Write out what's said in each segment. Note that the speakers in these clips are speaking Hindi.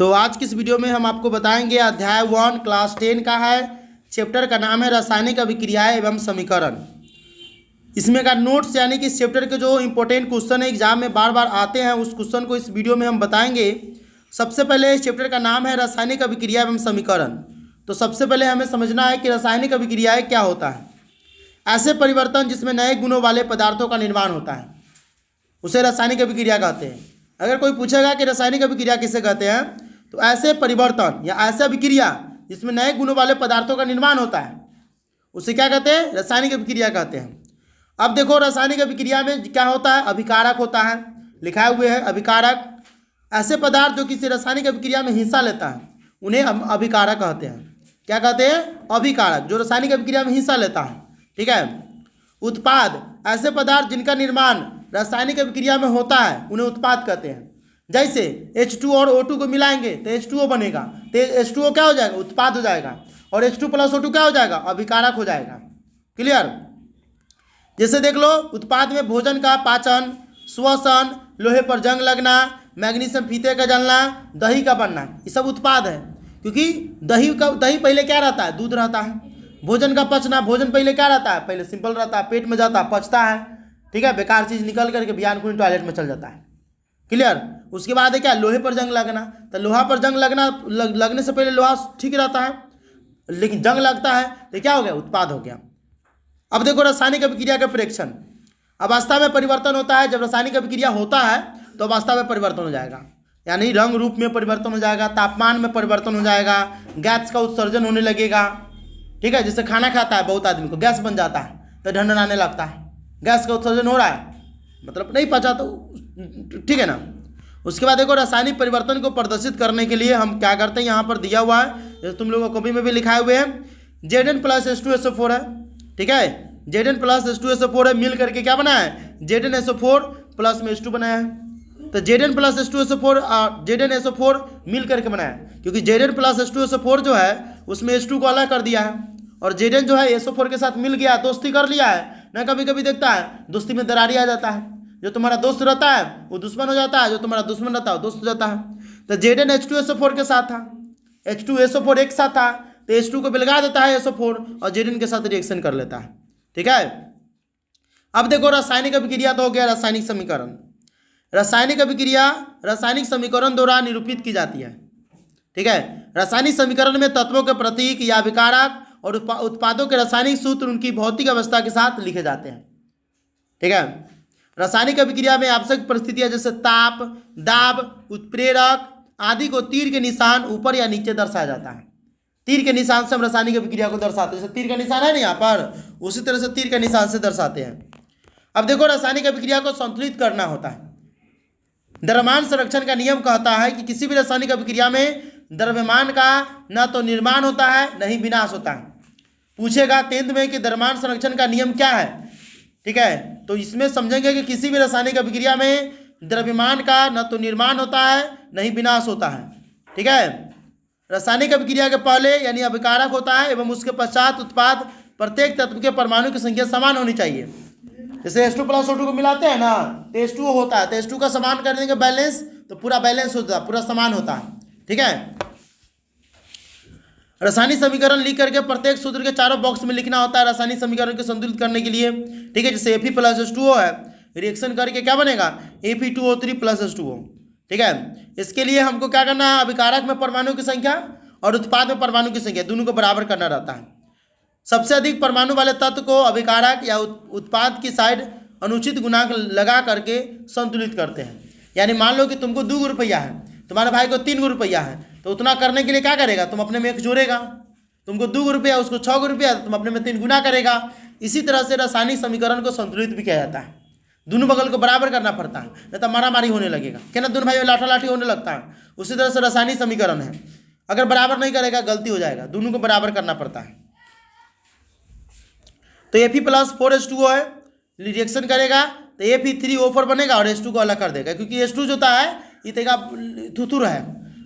तो आज की इस वीडियो में हम आपको बताएंगे अध्याय 1 क्लास 10 का है। चैप्टर का नाम है रासायनिक अभिक्रियाएं एवं समीकरण। इसमें का नोट्स यानी कि इस चैप्टर के जो इंपॉर्टेंट क्वेश्चन है एग्जाम में बार बार आते हैं उस क्वेश्चन को इस वीडियो में हम बताएंगे। सबसे पहले इस चैप्टर का नाम है रासायनिक अभिक्रिया एवं समीकरण। तो सबसे पहले हमें समझना है कि रासायनिक अभिक्रियाएं क्या होता है। ऐसे परिवर्तन जिसमें नए गुणों वाले पदार्थों का निर्माण होता है उसे रासायनिक अभिक्रिया कहते हैं। अगर कोई पूछेगा कि रासायनिक अभिक्रिया किसे कहते हैं तो ऐसे परिवर्तन या ऐसे अभिक्रिया जिसमें नए गुणों वाले पदार्थों का निर्माण होता है उसे क्या कहते हैं, रासायनिक अभिक्रिया कहते हैं। अब देखो रासायनिक अभिक्रिया में क्या होता है, अभिकारक होता है, लिखाए हुए है अभिकारक। ऐसे पदार्थ जो किसी रासायनिक अभिक्रिया में हिस्सा लेता है उन्हें हम अभिकारक कहते हैं। क्या कहते हैं, अभिकारक, जो रासायनिक अभिक्रिया में हिस्सा लेता है। ठीक है। उत्पाद, ऐसे पदार्थ जिनका निर्माण रासायनिक अभिक्रिया में होता है उन्हें उत्पाद कहते हैं। जैसे H2 और O2 को मिलाएंगे तो H2O बनेगा, तो H2O क्या हो जाएगा, उत्पाद हो जाएगा। और H2 प्लस O2 क्या हो जाएगा, अभिकारक हो जाएगा। क्लियर। जैसे देख लो, उत्पाद में भोजन का पाचन, श्वसन, लोहे पर जंग लगना, मैग्नीशियम फीते का जलना, दही का बनना, ये सब उत्पाद है। क्योंकि दही पहले क्या रहता है, दूध रहता है। भोजन का पचना, भोजन पहले क्या रहता है, पहले सिंपल रहता है, पेट में जाता है, पचता है। ठीक है, बेकार चीज़ निकल करके बयान खून टॉयलेट में चल जाता है। क्लियर। उसके बाद है क्या, लोहे पर जंग लगना। तो लोहा पर जंग लगने से पहले लोहा ठीक रहता है, लेकिन जंग लगता है तो क्या हो गया, उत्पाद हो गया। अब देखो रासायनिक अभिक्रिया का प्रेक्षण। अवस्था में परिवर्तन होता है। जब रासायनिक अभिक्रिया होता है तो अवस्था में परिवर्तन हो जाएगा, यानी रंग रूप में परिवर्तन हो जाएगा, तापमान में परिवर्तन हो जाएगा, गैस का उत्सर्जन होने लगेगा। ठीक है, जैसे खाना खाता है बहुत आदमी को, गैस बन जाता है तो ढंढनाने लगता है, गैस का उत्सर्जन हो रहा है, मतलब नहीं पचा तो ठीक है ना। उसके बाद देखो रासायनिक परिवर्तन को प्रदर्शित करने के लिए हम क्या करते हैं, यहाँ पर दिया हुआ है, जैसे तुम लोगों को कॉपी में भी लिखाए हुए हैं, Zn प्लस H2SO4 है। ठीक है, Zn प्लस H2SO4 है, मिल करके क्या बना है, ZnSO4 प्लस में H2 बनाया है। तो Zn प्लस H2SO4 ZnSO4 मिल करके बनाया है, क्योंकि Zn प्लस H2SO4 जो है उसमें H2 को अलग कर दिया है, और Zn जो है SO4 के साथ मिल गया, दोस्ती कर लिया है ना। कभी कभी देखता है दोस्ती में दरारी आ जाता है, जो तुम्हारा दोस्त रहता है वो दुश्मन हो जाता है, जो तुम्हारा दुश्मन रहता है वो दोस्त हो जाता है। तो Zn H2SO4 के साथ था, H2SO4 एक साथ था, तो H2 को बिलगा देता है SO4 और Zn के साथ रिएक्शन कर लेता है। ठीक है। अब देखो रासायनिक अभिक्रिया तो हो गया, रासायनिक समीकरण। रासायनिक अभिक्रिया रासायनिक समीकरण द्वारा निरूपित की जाती है। ठीक है, रासायनिक समीकरण में तत्वों के प्रतीक या अभिकारक और उत्पादों के रासायनिक सूत्र उनकी भौतिक अवस्था के साथ लिखे जाते हैं। ठीक है। रासायनिक अभिक्रिया में आवश्यक परिस्थितियां जैसे ताप, दाब, उत्प्रेरक आदि को तीर के निशान ऊपर या नीचे दर्शाया जाता है। तीर के निशान से हम रासायनिक अभिक्रिया को दर्शाते हैं, जैसे तीर का निशान है ना यहाँ पर, उसी तरह से तीर के निशान से दर्शाते हैं। अब देखो रासायनिक अभिक्रिया को संतुलित करना होता है। द्रव्यमान संरक्षण का नियम कहता है कि किसी भी रासायनिक अभिक्रिया में द्रव्यमान का न तो निर्माण होता है न ही विनाश होता है। पूछेगा 10th में कि द्रव्यमान संरक्षण का नियम क्या है। ठीक है, तो इसमें समझेंगे कि किसी भी रासायनिक अभिक्रिया में द्रव्यमान का न तो निर्माण होता है न ही विनाश होता है। ठीक है, रासायनिक अभिक्रिया के पहले यानी अभिकारक होता है एवं उसके पश्चात उत्पाद प्रत्येक तत्व के परमाणु की संख्या समान होनी चाहिए। जैसे H2 प्लस O2 को मिलाते हैं ना तो H2O होता है, तो H2 का समान कर देंगे बैलेंस तो पूरा बैलेंस होता है, पूरा समान होता है। ठीक है। रासायनिक समीकरण लिख करके प्रत्येक सूत्र के चारों बॉक्स में लिखना होता है रासायनिक समीकरण को संतुलित करने के लिए। ठीक है, जैसे Fe प्लस H2O है, रिएक्शन करके क्या बनेगा, Fe2O3 प्लस H2O। ठीक है, इसके लिए हमको क्या करना है, अभिकारक में परमाणु की संख्या और उत्पाद में परमाणु की संख्या दोनों को बराबर करना रहता है। सबसे अधिक परमाणु वाले तत्व को अभिकारक या उत्पाद की साइड अनुचित गुणांक लगा करके संतुलित करते हैं। यानी मान लो कि तुमको 2 रुपया है, तुम्हारे भाई को 3 रुपया है, तो उतना करने के लिए क्या करेगा, तुम अपने में 1 जोड़ेगा। तुमको 2 रुपया, उसको 6 रुपया, तुम अपने में 3 गुना करेगा। इसी तरह से रासायनिक समीकरण को संतुलित भी किया जाता है, दोनों बगल को बराबर करना पड़ता है, नहीं तो मारामारी होने लगेगा, क्या ना, दोनों भाई में लाठा लाठी होने लगता है। उसी तरह से रासायनिक समीकरण है, अगर बराबर नहीं करेगा गलती हो जाएगा, दोनों को बराबर करना पड़ता है। तो Fe प्लस 4H2O है, रिएक्शन करेगा तो Fe3O4 बनेगा और H2 को अलग कर देगा, क्योंकि H2 जो होता है ये तेगा थुथुर है,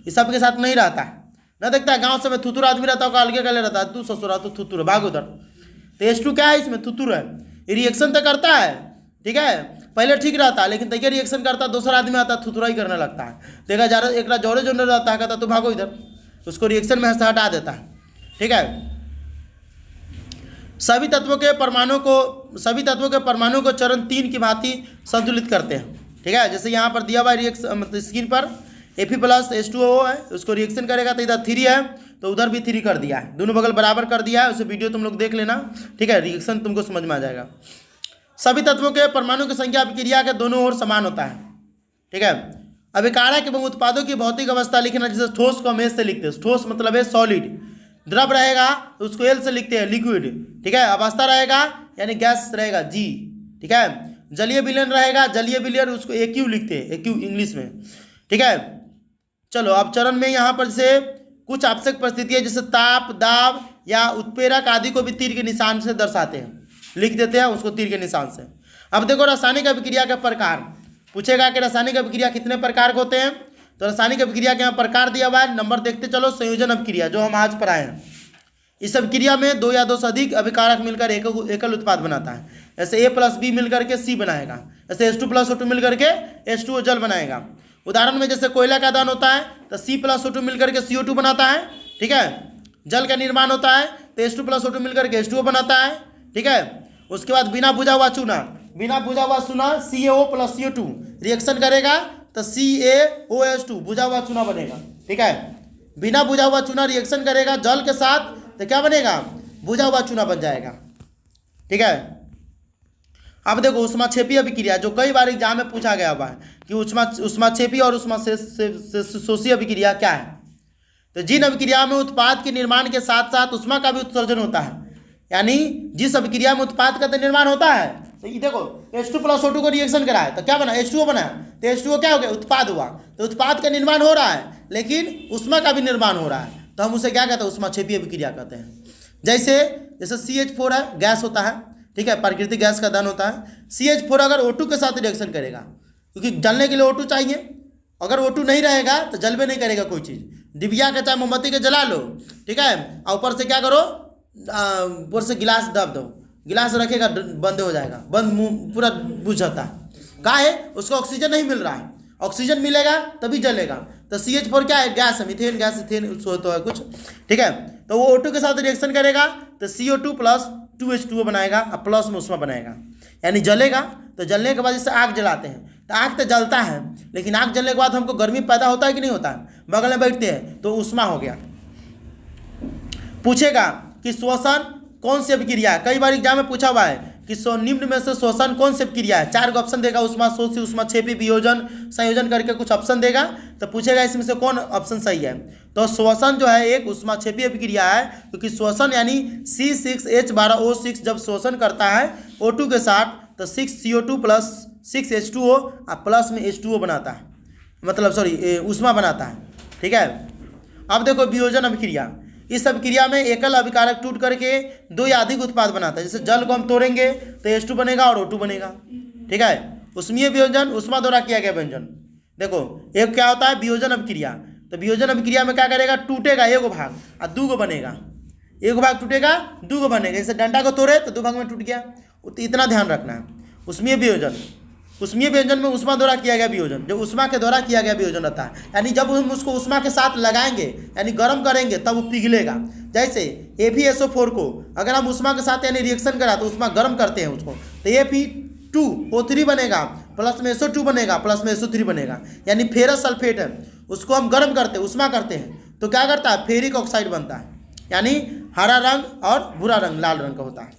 ये सबके साथ नहीं रहता है ना। देखता है गांव से में थुथुर आदमी रहता है, अलगे कर रहता है, तू ससुरा तो थुथुर भाग उधर। तो H2 क्या है, इसमें थुथुर है, ये रिएक्शन तो करता है। ठीक है, पहले ठीक रहता है, लेकिन तैयार रिएक्शन करता, दूसरा आदमी आता थुथुराई करने लगता है, देखा जा रहा एक जोरे जो रहता है, कहता तू भागो इधर, उसको रिएक्शन में से हटा देता है। ठीक है, सभी तत्वों के परमाणु को चरण 3 की भांति संतुलित करते हैं। ठीक है, जैसे यहाँ पर दिया हुआ रिएक्शन मतलब स्क्रीन पर Fe+H2O है, उसको रिएक्शन करेगा तो इधर 3 है, तो उधर भी 3 कर दिया है, दोनों बगल बराबर कर दिया है। उसे वीडियो तुम लोग देख लेना। ठीक है, रिएक्शन तुमको समझ में आ जाएगा। सभी तत्वों के परमाणु की संख्या अभिक्रिया के दोनों ओर समान होता है। ठीक है, अभिकारक एवं उत्पादों की भौतिक अवस्था लिखना, जैसे ठोस को हम एस से लिखते हैं, ठोस मतलब है सॉलिड, द्रव रहेगा तो उसको एल से लिखते हैं लिक्विड। ठीक है, अवस्था रहेगा यानी गैस रहेगा जी। ठीक है, जलीय विलयन रहेगा, जलीय विलयन उसको एक्यू लिखते हैं, एक्यू इंग्लिश में। ठीक है, चलो अब चरण में यहाँ पर से कुछ आवश्यक परिस्थितियाँ जैसे ताप, दाब या उत्प्रेरक आदि को भी तीर के निशान से दर्शाते हैं, लिख देते हैं उसको तीर के निशान से। अब देखो रासायनिक अभिक्रिया का प्रकार पूछेगा कि रासायनिक अभिक्रिया कितने प्रकार के होते हैं, तो रासायनिक अभिक्रिया के यहाँ प्रकार दिया हुआ है, नंबर देखते चलो। संयोजन अभिक्रिया जो हम आज पढ़ाए हैं, इस अभिक्रिया में 2 या 2 से अधिक अभिकारक मिलकर एकल उत्पाद बनाता है। जैसे A+B मिलकर के C बनाएगा, जैसे H2+O2 मिलकर के H2O जल बनाएगा। उदाहरण में जैसे कोयला का दान होता है तो C+O2 मिलकर के CO2 बनाता है। ठीक है, जल का निर्माण होता है तो H2+O2 मिलकर के H2O बनाता है। ठीक है, उसके बाद बिना बुझा हुआ चूना CaO+CO2 रिएक्शन करेगा तो CaOH2 बुझा हुआ चूना बनेगा। ठीक है, बिना बुझा हुआ चूना रिएक्शन करेगा जल के साथ तो क्या बनेगा, बुझा हुआ चूना बन जाएगा। ठीक है, अब देखो ऊष्माक्षेपी अभिक्रिया जो कई बार एग्जाम में पूछा गया हुआ है कि ऊष्माक्षेपी और ऊष्माशोषी अभिक्रिया क्या है। तो जिन अभिक्रिया में उत्पाद के निर्माण के साथ साथ ऊष्मा का भी उत्सर्जन होता है, यानी जिस अभिक्रिया में उत्पाद का तो निर्माण होता है, तो ये देखो H2+O2 को रिएक्शन कराया तो क्या बना, H2O बना, तो H2O क्या हो गया, उत्पाद हुआ। तो उत्पाद का निर्माण हो रहा है लेकिन ऊष्मा का भी निर्माण हो रहा है, तो हम उसे क्या कहते हैं, ऊष्माक्षेपी अभिक्रिया कहते हैं। जैसे CH4 है, गैस होता है। ठीक है, प्राकृतिक गैस का दान होता है। CH4 अगर O2 के साथ रिएक्शन करेगा, क्योंकि जलने के लिए O2 चाहिए, अगर O2 नहीं रहेगा तो जलवे नहीं करेगा कोई चीज़। डिबिया का चाहे मोमबत्ती के जला लो, ठीक है, और ऊपर से क्या करो, ऊपर से गिलास दब दो, गिलास रखेगा बंद हो जाएगा, बंद मुँह पूरा बुझ जाता है। कहाँ है, उसको ऑक्सीजन नहीं मिल रहा है, ऑक्सीजन मिलेगा तभी जलेगा। तो CH4 क्या है, गैस है, मीथेन गैस, इथेन तो है कुछ। ठीक है, तो वो O2 के साथ रिएक्शन करेगा तो CO2+2H2O बनाएगा और प्लस में ऊष्मा बनाएगा, यानी जलेगा। तो जलने के बाद इससे आग जलाते हैं, तो आग तो जलता है लेकिन आग जलने के बाद हमको गर्मी पैदा होता है कि नहीं होता है, बगल में बैठते हैं तो ऊष्मा हो गया। पूछेगा कि श्वसन कौन सी अभिक्रिया है, कई बार एग्जाम में पूछा हुआ है कि निम्न में से श्वसन कौन सी अभिक्रिया है। 4 ऑप्शन देगा, ऊष्माशोषी, ऊष्माक्षेपी, वियोजन, संयोजन करके कुछ ऑप्शन देगा, तो पूछेगा इसमें से कौन ऑप्शन सही है। तो श्वसन जो है एक ऊष्माक्षेपी अभिक्रिया है, क्योंकि श्वसन यानी C6H12O6 जब श्वसन करता है O2 के साथ तो 6CO2+6H2O और प्लस में H2O बनाता है, मतलब सॉरी ऊष्मा बनाता है। ठीक है, अब देखो वियोजन अभिक्रिया, इस अभिक्रिया में एकल अभिकारक टूट करके 2 या अधिक उत्पाद बनाता है। जैसे जल को हम तोड़ेंगे तो H2 बनेगा और O2 बनेगा। ठीक है, ऊष्मीय वियोजन, ऊष्मा द्वारा किया गया व्यंजन। देखो एक क्या होता है वियोजन अभिक्रिया, तो वियोजन अभिक्रिया में क्या करेगा, टूटेगा एगो भाग और 2 बनेगा, एगो भाग टूटेगा 2 बनेगा। जैसे डंडा को तोड़े तो 2 भाग में टूट गया, तो इतना ध्यान रखना है। ऊष्मीय वियोजन, ऊष्मीय व्यंजन में ऊष्मा द्वारा किया गया वियोजन, जो ऊष्मा के द्वारा किया गया वियोजन रहता है, यानी जब हम उसको ऊष्मा के साथ लगाएंगे यानी गर्म करेंगे तब वो पिघलेगा। जैसे FeSO4 को अगर हम ऊष्मा के साथ यानी रिएक्शन करा तो ऊष्मा गर्म करते हैं उसको, तो Fe2O3 बनेगा, प्लस में SO2 बनेगा, प्लस में SO3 बनेगा, यानी फेरस सल्फेट है, उसको हम गर्म करते हैं, ऊष्मा करते हैं तो क्या करता है, फेरिक ऑक्साइड बनता है, यानी हरा रंग और भूरा रंग लाल रंग का होता है।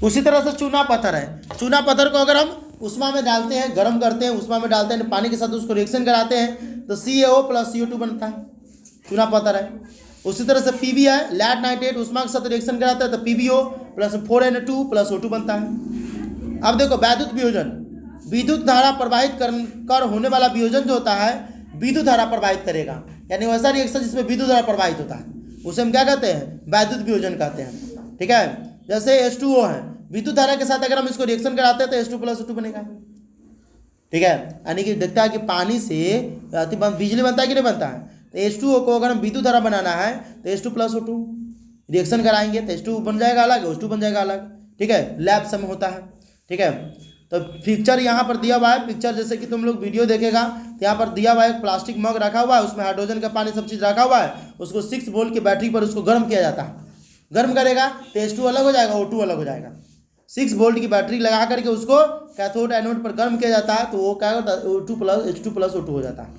उसी तरह से चूना पत्थर है, चूना पत्थर को अगर हम ऊष्मा में डालते हैं, गर्म करते हैं, ऊष्मा में डालते हैं, पानी के साथ उसको रिएक्शन कराते हैं तो CaO+CO2 बनता है, चूना पत्थर है। उसी तरह से Pb है, लैड नाइट्रेट, ऊष्मा के साथ रिएक्शन कराते हैं तो PbO+4Na2+O2 बनता है। अब देखो वैद्युत वियोजन, विद्युत धारा प्रवाहित कर होने वाला वियोजन जो होता है विद्युत धारा प्रवाहित करेगा, यानी वैसा रिएक्शन जिसमें विद्युत धारा प्रवाहित होता है उसे हम क्या कहते हैं, वैद्युत वियोजन कहते हैं। ठीक है, जैसे H2O है, विद्युत धारा के साथ अगर हम इसको रिएक्शन कराते हैं तो H2+O2 बनेगा। ठीक है, यानी कि देखता है कि पानी से बिजली बनता है कि नहीं बनता है, तो H2O को अगर हम विद्युत धारा बनाना है तो H2+O2 रिएक्शन कराएंगे तो H2 बन जाएगा अलग, H2 बन जाएगा अलग। ठीक है, लैब समय होता है। ठीक है, तो पिक्चर यहाँ पर दिया हुआ है, पिक्चर जैसे कि तुम लोग वीडियो देखेगा तो यहाँ पर दिया हुआ है एक प्लास्टिक मग रखा हुआ है, उसमें हाइड्रोजन का पानी सब चीज़ रखा हुआ है, उसको 6 वोल्ट की बैटरी पर उसको गर्म किया जाता है। गर्म करेगा तो H2 अलग हो जाएगा, O2 अलग हो जाएगा। 6 वोल्ट की बैटरी लगा करके उसको कैथोड एनोड पर गर्म किया जाता है, तो वो क्या होता है O2 plus H2 plus O2 हो जाता है।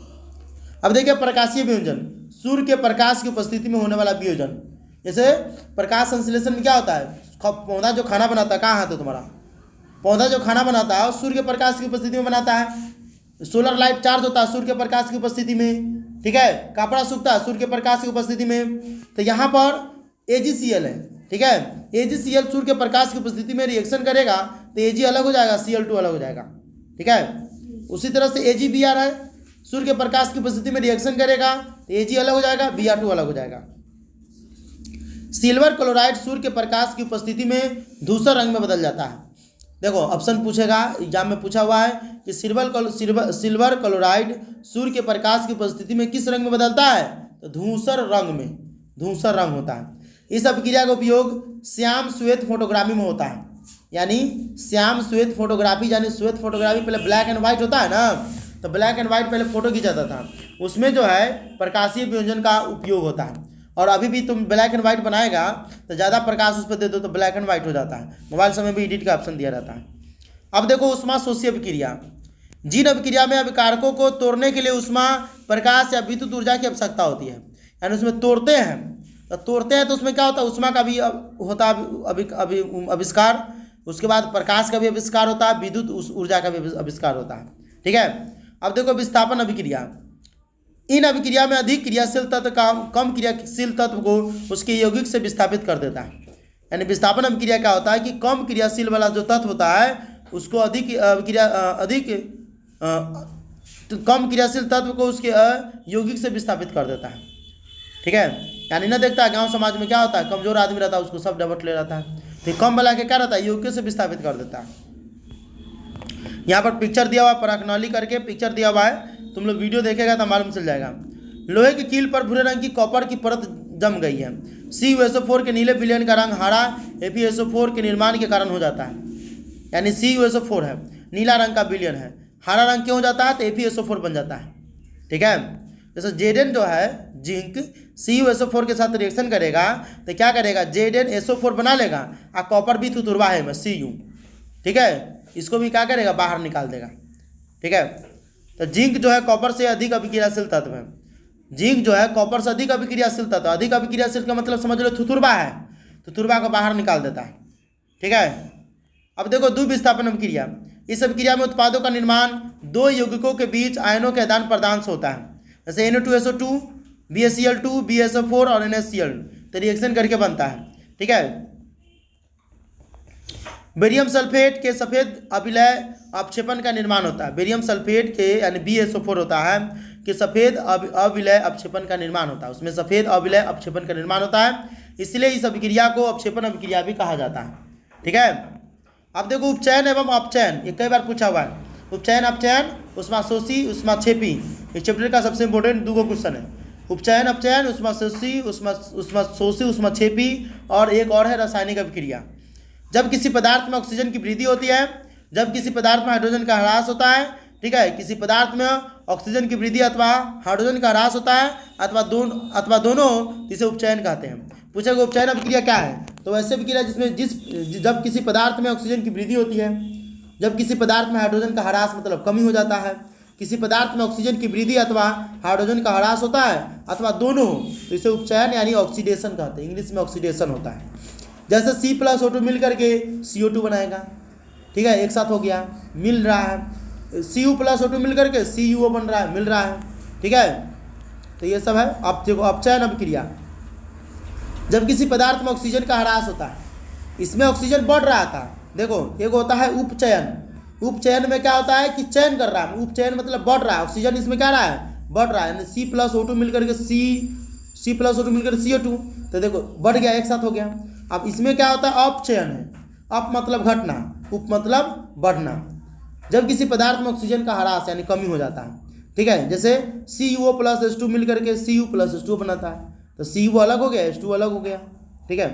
अब देखिए प्रकाशीय वियोजन, सूर्य के प्रकाश की उपस्थिति में होने वाला वियोजन। जैसे प्रकाश संश्लेषण में क्या होता है, पौधा जो खाना बनाता है, कहाँ हाथ है तुम्हारा, पौधा जो खाना बनाता है सूर्य के प्रकाश की उपस्थिति में बनाता है। सोलर लाइट चार्ज होता है सूर्य के प्रकाश की उपस्थिति में, ठीक है। कपड़ा सूखता है सूर्य के प्रकाश की उपस्थिति में। तो यहाँ पर AgCl है, ठीक है। AgCl सूर्य के प्रकाश की उपस्थिति में रिएक्शन करेगा तो Ag अलग हो जाएगा, Cl2 अलग हो जाएगा, ठीक है। उसी तरह से AgBr है, सूर्य के प्रकाश की उपस्थिति में रिएक्शन करेगा तो Ag अलग हो जाएगा, Br2 अलग हो जाएगा। सिल्वर क्लोराइड सूर्य के प्रकाश की उपस्थिति में धूसर रंग में बदल जाता है। देखो ऑप्शन पूछेगा, एग्जाम में पूछा हुआ है कि सिल्वर क्लोराइड सूर्य के प्रकाश की उपस्थिति में किस रंग में बदलता है, तो धूसर रंग में, धूसर रंग होता है। इस अभिक्रिया का उपयोग श्याम श्वेत फोटोग्राफी में होता है, यानी श्याम श्वेत फोटोग्राफी, यानी श्वेत फोटोग्राफी पहले ब्लैक एंड व्हाइट होता है ना, तो ब्लैक एंड व्हाइट पहले फोटो खींचाता था, उसमें जो है प्रकाशीय वियोजन का उपयोग होता है। और अभी भी तुम ब्लैक एंड व्हाइट बनाएगा तो ज़्यादा प्रकाश उस पर दे दो तो ब्लैक एंड व्हाइट हो जाता है। मोबाइल समय भी एडिट का ऑप्शन दिया रहता है। अब देखो ऊष्माशोषी अभिक्रिया, जिन अभिक्रिया में अभिकारकों को तोड़ने के लिए ऊष्मा, प्रकाश या विद्युत ऊर्जा की आवश्यकता होती है, यानी उसमें तोड़ते हैं, तो उसमें क्या होता है, ऊष्मा का भी होता है आविष्कार, उसके बाद प्रकाश का भी आविष्कार होता है, विद्युत ऊर्जा का भी आविष्कार होता है, ठीक है। अब देखो विस्थापन अभिक्रिया, इन अभिक्रिया में अधिक क्रियाशील तत्व कम क्रियाशील तत्व को उसके यौगिक से विस्थापित कर देता है। यानी विस्थापन अभिक्रिया क्या होता है कि कम क्रियाशील वाला जो तत्व होता है उसको कम क्रियाशील तत्व को उसके यौगिक से विस्थापित कर देता है, ठीक है। यानी ना देखता है गांव समाज में क्या होता है, कमजोर आदमी रहता है उसको सब डबट ले रहता है, तो कम वाला के क्या रहता है, यौगिक से विस्थापित कर देता है। यहाँ पर पिक्चर दिया हुआ, परागनली करके पिक्चर दिया हुआ है, तुम लोग वीडियो देखेगा तो मालूम चल जाएगा। लोहे की कील पर भूरे रंग की कॉपर की परत जम गई है। CuSO4 के नीले विलयन का रंग हरा FeSO4 के निर्माण के कारण हो जाता है, यानी CuSO4 है, नीला रंग का विलयन है, हरा रंग क्यों हो जाता है, तो FeSO4 बन जाता है, ठीक है। जैसे Zn जो है जिंक CuSO4 के साथ रिएक्शन करेगा तो क्या करेगा, ZnSO4 बना लेगा, और कॉपर भी तुरवा है में Cu, ठीक है, इसको भी क्या करेगा, बाहर निकाल देगा, ठीक है। तो जिंक जो है कॉपर से अधिक अभिक्रियाशील तत्व है, जिंक जो है कॉपर से अधिक अभिक्रियाशील तत्व, अधिक अभिक्रियाशील का मतलब समझ लो थुथुरबा है, तो थुथुरबा को बाहर निकाल देता है, ठीक है। अब देखो द्विविस्थापन अभिक्रिया, इस अभिक्रिया में उत्पादों का निर्माण दो यौगिकों के बीच आयनों के आदान प्रदान से होता है, जैसे Na2SO2 BaCl2 BaSO4 और NaCl, तो रिएक्शन करके बनता है, ठीक है। बेरियम सल्फेट के सफ़ेद अविलय अपक्षेपण का निर्माण होता है, बेरियम सल्फेट के यानी BaSO4 होता है कि सफ़ेद अविलय अपक्षेपण का निर्माण होता है, उसमें सफ़ेद अविलय अपक्षेपण का निर्माण होता है, इसलिए इस अभिक्रिया को अपक्षेपण अभिक्रिया भी कहा जाता है, ठीक है। अब देखो उपचयन एवं अपचयन, ये कई बार पूछा हुआ है, उपचयन अपचयन, ऊष्माशोषी ऊष्माक्षेपी, इस चैप्टर का सबसे इंपॉर्टेंट 2 क्वेश्चन है, उपचयन अपचयन, ऊष्माशोषी ऊष्माशोषी ऊष्माक्षेपी, और एक और है रासायनिक अभिक्रिया। जब किसी पदार्थ में ऑक्सीजन की वृद्धि होती है, जब किसी पदार्थ में हाइड्रोजन का ह्रास होता है, ठीक है, किसी पदार्थ में ऑक्सीजन की वृद्धि अथवा हाइड्रोजन का ह्रास होता है अथवा दोनों, इसे उपचयन कहते हैं। पूछेगा उपचयन अभिक्रिया क्या है, तो वैसे अभिक्रिया जिसमें जब किसी पदार्थ में ऑक्सीजन की वृद्धि होती है, जब किसी पदार्थ में हाइड्रोजन का ह्रास मतलब कमी हो जाता है, किसी पदार्थ में ऑक्सीजन की वृद्धि अथवा हाइड्रोजन का ह्रास होता है अथवा दोनों, तो इसे उपचयन यानी ऑक्सीडेशन कहते हैं, इंग्लिश में ऑक्सीडेशन होता है। जैसे C+O2 मिल करके CO2 बनाएगा, ठीक है, एक साथ हो गया, मिल रहा है, Cu+O2 मिल करके CuO बन रहा है, मिल रहा है, ठीक है। तो ये सब है। अब देखो अपचयन अभिक्रिया, जब किसी पदार्थ में ऑक्सीजन का ह्रास होता है, इसमें ऑक्सीजन बढ़ रहा था, देखो एक होता है उपचयन, उपचयन में क्या होता है कि चयन कर रहा है, उपचयन मतलब बढ़ रहा है, ऑक्सीजन इसमें क्या रहा है, बढ़ रहा है, यानी C+O2 मिल करके C+O2 मिल करके CO2, तो देखो बढ़ गया, एक साथ हो गया। अब इसमें क्या होता है, अपचयन है, अप मतलब घटना, उप मतलब बढ़ना, जब किसी पदार्थ में ऑक्सीजन का ह्रास यानी कमी हो जाता है, ठीक है। जैसे CuO+H2 मिल करके Cu+H2 बनाता है, तो Cu अलग हो गया, H2 अलग हो गया, ठीक है।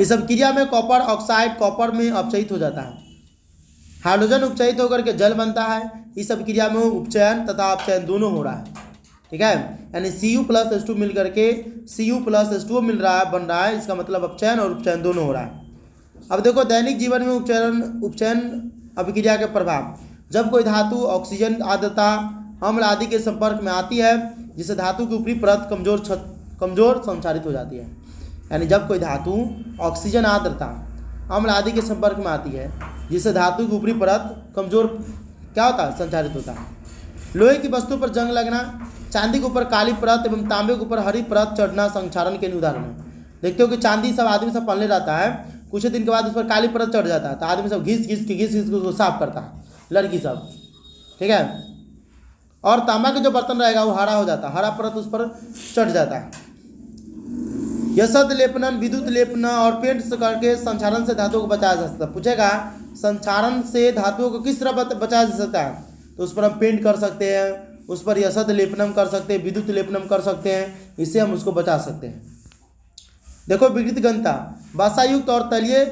इस अभिक्रिया में कॉपर ऑक्साइड कॉपर में अपचयित हो जाता है। हाइड्रोजन उपचयित होकर के जल बनता है। इस अभिक्रिया में उपचयन तथा अपचयन दोनों हो रहा है, ठीक है। यानी Cu+H2 मिल करके Cu+H2 मिल रहा है, बन रहा है। इसका मतलब अपचयन और उपचयन दोनों हो रहा है। अब देखो दैनिक जीवन में उपचयन अभिक्रिया के प्रभाव। जब कोई धातु ऑक्सीजन, आर्द्रता, अम्ल आदि के संपर्क में आती है जिससे धातु की ऊपरी परत कमजोर संचारित हो जाती है। यानी जब कोई धातु ऑक्सीजन, आर्द्रता, अम्ल आदि के संपर्क में आती है जिससे धातु की ऊपरी परत कमजोर क्या होता है, संचारित होता है। लोहे की वस्तु पर जंग लगना, चांदी के ऊपर काली परत एवं तांबे के ऊपर हरी परत चढ़ना संक्षारण के उदाहरण है। देखते हो कि चांदी सब आदमी सब पहनले रहता है, कुछ दिन के बाद उस पर काली परत चढ़ जाता है तो आदमी सब घिस घिस के उसको साफ करता है, लड़की सब, ठीक है। और तांबा का जो बर्तन रहेगा वो हरा हो जाता है, हरा परत उस पर चढ़ जाता है। यसद लेपनन, विद्युत लेपन और पेंट से करके संक्षारण से धातुओं को बचाया जा सकता है। पूछेगा संक्षारण से धातुओं को किस तरह बचाया जा सकता है, तो उस पर हम पेंट कर सकते हैं, उस पर यसद लेपनम कर सकते हैं, विद्युत लेपनम कर सकते हैं, इससे हम उसको बचा सकते हैं। देखो विकृत गंधता, वसायुक्त और तलीय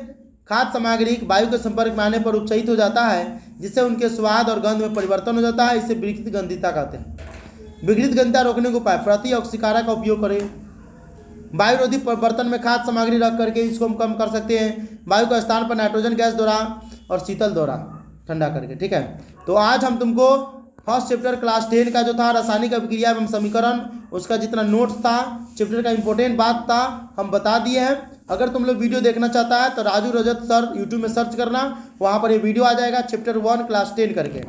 खाद्य सामग्री वायु के संपर्क में आने पर उपचयित हो जाता है जिससे उनके स्वाद और गंध में परिवर्तन हो जाता है, इसे विकृत गंधिता कहते हैं। विकृत गंधिता रोकने को उपाय, प्रति ऑक्सीकारा का उपयोग करें। वायुरोधी बर्तन में खाद्य सामग्री रख करके इसको हम कम कर सकते हैं। वायु के स्थान पर नाइट्रोजन गैस द्वारा और शीतल द्वारा ठंडा करके, ठीक है। तो आज हम तुमको फर्स्ट चैप्टर क्लास 10 का जो था रासायनिक अभिक्रिया एवं समीकरण, उसका जितना नोट्स था, चैप्टर का इंपॉर्टेंट बात था, हम बता दिए हैं। अगर तुम लोग वीडियो देखना चाहता है तो राजू रजत सर यूट्यूब में सर्च करना, वहाँ पर ये वीडियो आ जाएगा चैप्टर 1 क्लास 10 करके।